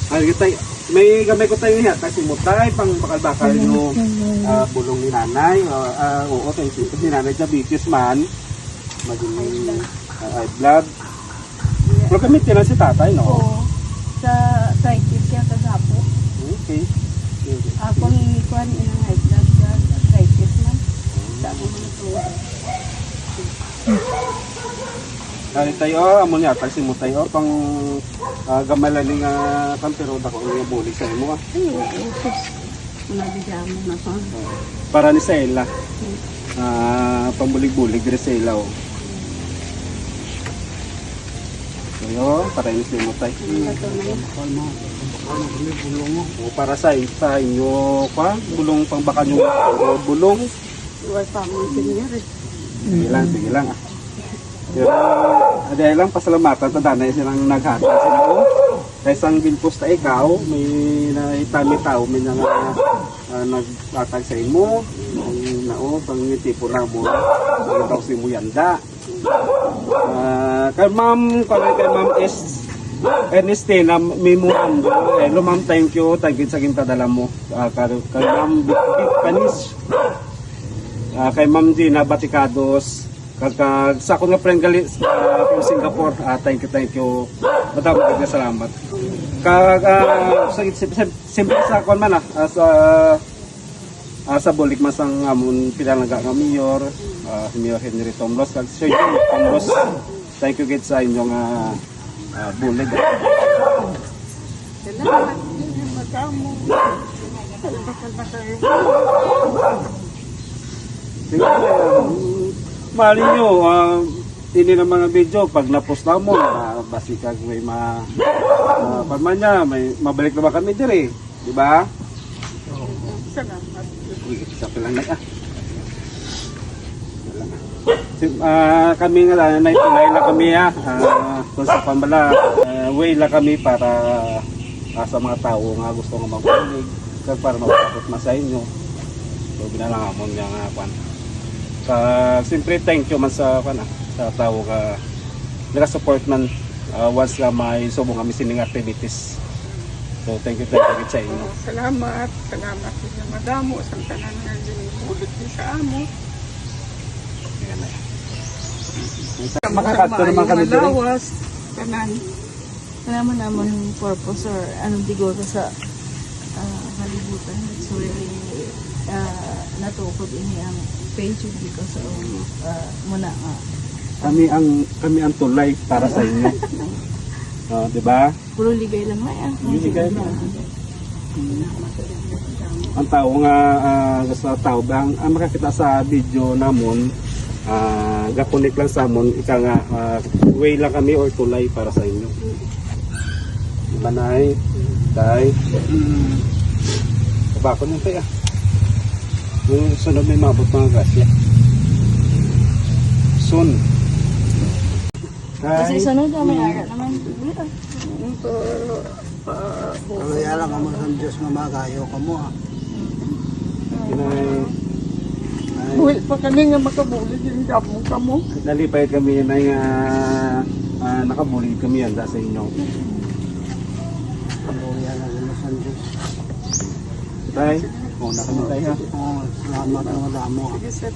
Pwede tay, may gamay ko tayo niya. Kasi mo tayo, pang bakal-bakal yung bulong ni nanay. Oo, tayo si nanay diabetes man. Maging high blood. Pero kami tinan si tatay, no? Oo. Sa arthritis siya kasapo. Okay. Ako ni Kwan, inang high blood sa arthritis man. Sa ako mga tuwa. Dali tayo, amo niya, kasi mo tayo, pang gamalaling kampero ako yung bulig sa imo. Ay, utos. Nabigyan mo na pa. Para ni Sela. Pambulig-bulig dire sa ilaw. Ayo, para ni mo tayo. Ito na yun. Para sa inyo pa, bulong pang baka nyo bulong. Iwas pa mo senior. Sige lang. Pero dahil lang pasalamatan sa danay silang naghatid sila o. Kaya isang bilpos na ikaw, may naitami tao, may nagtatag sa imo. Pang tipo na mo, daw si mo yanda. Kay ma'am Ernestina, may muando. Hello ma'am, thank you sa gintadala mo. Kay ma'am Panis. Kay ma'am Gina Baticados. Sa akong nga friend from Singapore, thank you. Matamang salamat. Simple sa akong man sa bulik masang amon pinalaga nga mayor, Mayor Henry Tomlos, kag Sir Tomlos, thank you gid sa inyong bulig. Salamat. Magkamo. Mali nyo, ini na mga video, pag na-post na mo, basikag may may mabalik na ba kami dire, di ba? Salamat. Isa pa lang na kami nga naitulay na kami kung sa pambala, way lang kami para sa mga tao nga gusto nga magpulig, para mapapot na sa inyo. So binalangamon niya nga kwan. Siyempre thank you man sa tao ka naka-support man once na may subong kami sining activities. So thank you sa inyo. Salamat sa madamo sa tanan nga ginulit ni sa amo. Makakadto naman kami diri. Tanan. Salamat naman yung purpose or anong siguro sa kalibutan. So natukod ini ang page because of muna nga. Kami ang tulay para sa inyo. Di ba? Puro ligay lang may Ligay lang. Ang tao nga gusto tao bang ang makakita sa video namon gakunik lang sa amon ika nga way lang kami or tulay para sa inyo. Di ba nay? Tay. Kabakon yung tayo. Yung sunod may mabot mga grasya. Soon. Kasi sunod may aga naman. Kaya lang ka mo sa Diyos nga magayo ka mo ha. Buwil pa kami nga makabulig yung damo ka mo. Nalipay kami na nakabulig kami yan sa inyo. Kaya lang ka mo sa Diyos. Tay, una kami tayo ha. Salamat ang damo. Sige sir.